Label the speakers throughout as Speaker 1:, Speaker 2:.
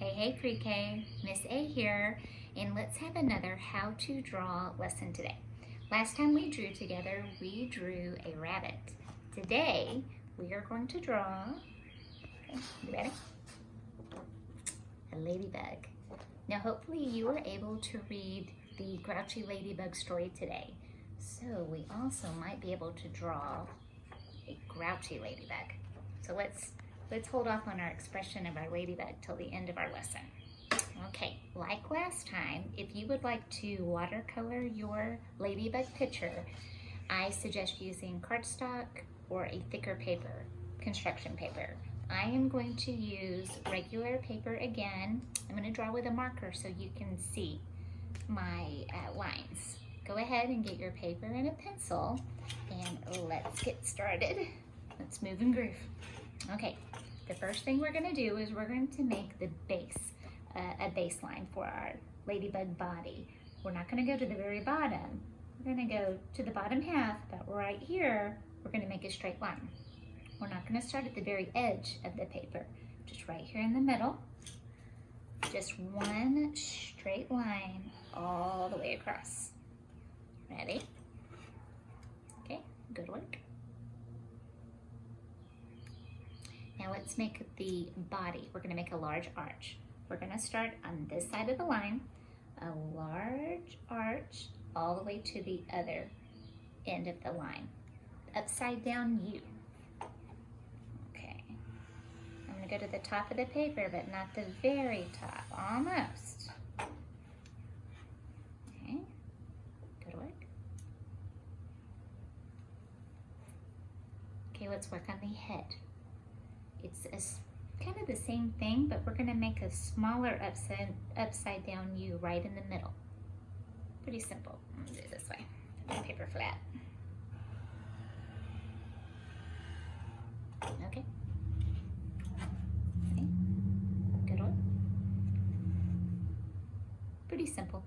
Speaker 1: Hey pre-K, Miss A here, and let's have another how to draw lesson today. Last time we drew together, we drew a rabbit. Today, we are going to draw, okay, you ready? A ladybug. Now hopefully you were able to read the Grouchy Ladybug story today. So we also might be able to draw a grouchy ladybug. So let's hold off on our expression of our ladybug till the end of our lesson. Okay, like last time, if you would like to watercolor your ladybug picture, I suggest using cardstock or a thicker paper, construction paper. I am going to use regular paper again. I'm going to draw with a marker so you can see my lines. Go ahead and get your paper and a pencil, and let's get started. Let's move and groove. Okay, the first thing we're going to do is we're going to make the base, a baseline for our ladybug body. We're not going to go to the very bottom. We're going to go to the bottom half, but right here, we're going to make a straight line. We're not going to start at the very edge of the paper, just right here in the middle. Just one straight line all the way across. Ready? Okay, good work. Now let's make the body. We're gonna make a large arch. We're gonna start on this side of the line, a large arch all the way to the other end of the line. Upside down U. Okay. I'm gonna go to the top of the paper, but not the very top, almost. Okay, good work. Okay, let's work on the head. It's kind of the same thing, but we're gonna make a smaller upside down U right in the middle. Pretty simple. I'm gonna do it this way. Put my paper flat. Okay. See? Good one. Pretty simple.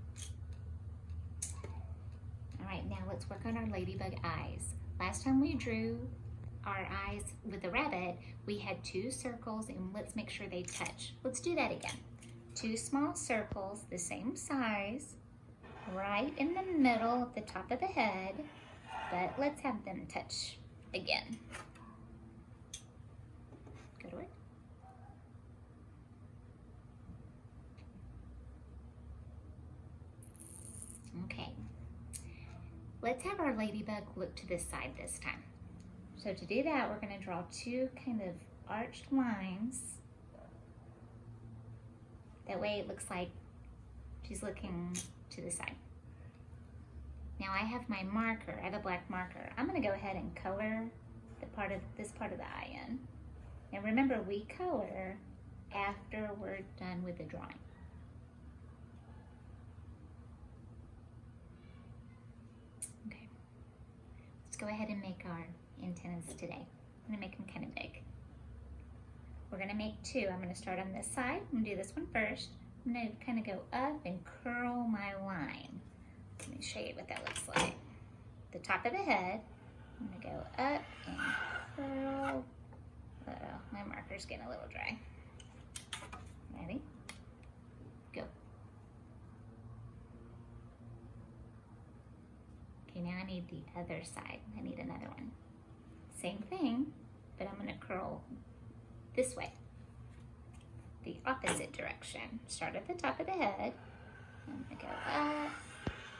Speaker 1: All right, now let's work on our ladybug eyes. Last time we drew our eyes with the rabbit, we had two circles, and let's make sure they touch. Let's do that again. Two small circles, the same size, right in the middle of the top of the head, but let's have them touch again. Good work. Okay, let's have our ladybug look to this side this time. So to do that, we're going to draw two kind of arched lines. That way it looks like she's looking to the side. Now I have my marker, I have a black marker. I'm going to go ahead and color this part of the eye in. Now remember, we color after we're done with the drawing. Okay, let's go ahead and make our antennas today. I'm gonna make them kind of big. We're gonna make two. I'm gonna start on this side. I'm gonna do this one first. I'm gonna kind of go up and curl my line. Let me show you what that looks like. The top of the head, I'm gonna go up and curl. Uh-oh, my marker's getting a little dry. Ready? Go. Okay, now I need the other side. I need another one. Same thing, but I'm going to curl this way, the opposite direction. Start at the top of the head. I'm going to go up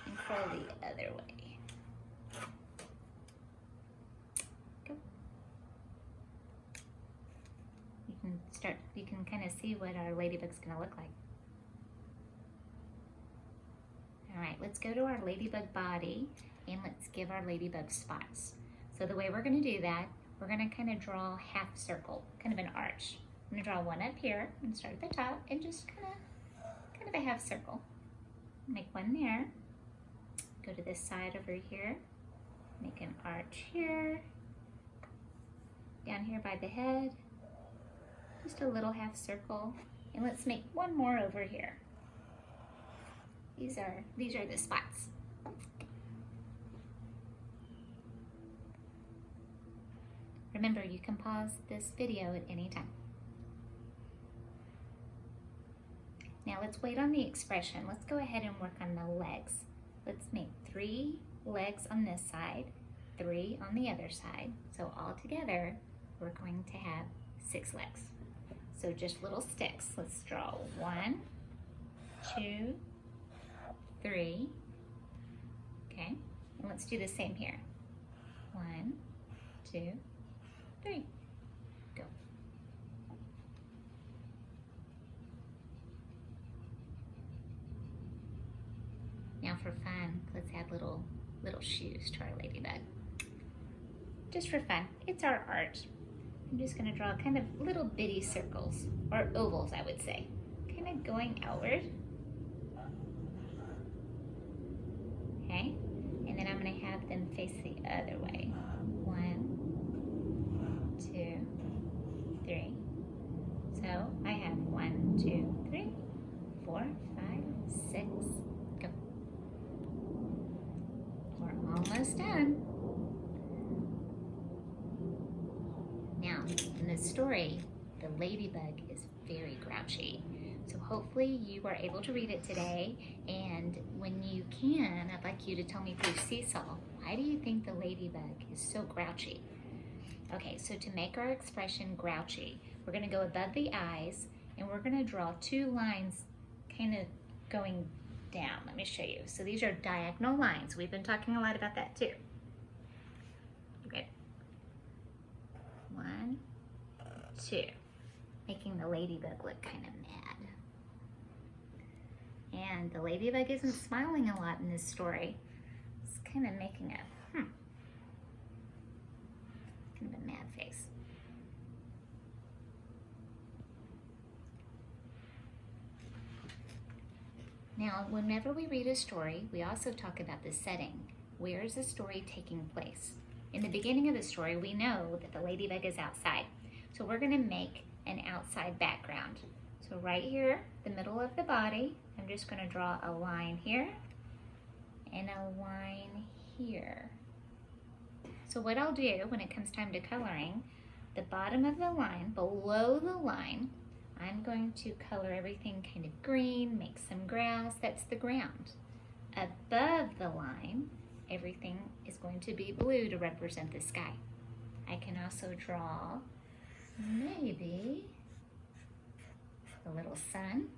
Speaker 1: and curl the other way. Go. You can kind of see what our ladybug's going to look like. All right, let's go to our ladybug body and let's give our ladybug spots. So the way we're going to do that, we're going to kind of draw a half circle, kind of an arch. I'm going to draw one up here and start at the top and just kind of a half circle. Make one there. Go to this side over here. Make an arch here. Down here by the head. Just a little half circle. And let's make one more over here. These are the spots. Remember, you can pause this video at any time. Now let's wait on the expression. Let's go ahead and work on the legs. Let's make 3 legs on this side, 3 on the other side. So all together, we're going to have 6 legs. So just little sticks. Let's draw 1, 2, 3. Okay, and let's do the same here. 1, 2, 3. Go. Now for fun, let's add little shoes to our ladybug. Just for fun, it's our art. I'm just gonna draw kind of little bitty circles, or ovals I would say, kind of going outward. Okay, and then I'm gonna have them face the other way. 1, 2, 3. So I have 1, 2, 3, 4, 5, 6. Go. We're almost done. Now, in this story, the ladybug is very grouchy. So hopefully you are able to read it today, and when you can, I'd like you to tell me through Seesaw, why do you think the ladybug is so grouchy? Okay, so to make our expression grouchy, we're gonna go above the eyes, and we're gonna draw 2 lines kind of going down. Let me show you. So these are diagonal lines. We've been talking a lot about that too. Okay. 1, 2, making the ladybug look kind of mad. And the ladybug isn't smiling a lot in this story. It's kind of making a, kind of a mad face. Now, whenever we read a story, we also talk about the setting. Where is the story taking place? In the beginning of the story, we know that the ladybug is outside. So we're gonna make an outside background. So right here, the middle of the body, I'm just gonna draw a line here and a line here. So what I'll do when it comes time to coloring, the bottom of the line, below the line, I'm going to color everything kind of green, make some grass, that's the ground. Above the line, everything is going to be blue to represent the sky. I can also draw maybe a little sun.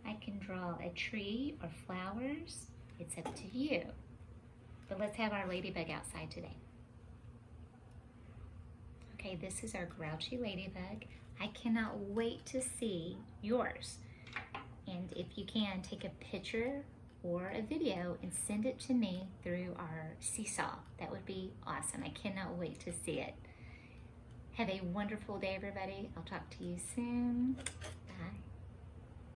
Speaker 1: I can draw a tree or flowers. It's up to you. But let's have our ladybug outside today. Okay, this is our grouchy ladybug. I cannot wait to see yours. And if you can, take a picture or a video and send it to me through our Seesaw. That would be awesome. I cannot wait to see it. Have a wonderful day, everybody. I'll talk to you soon.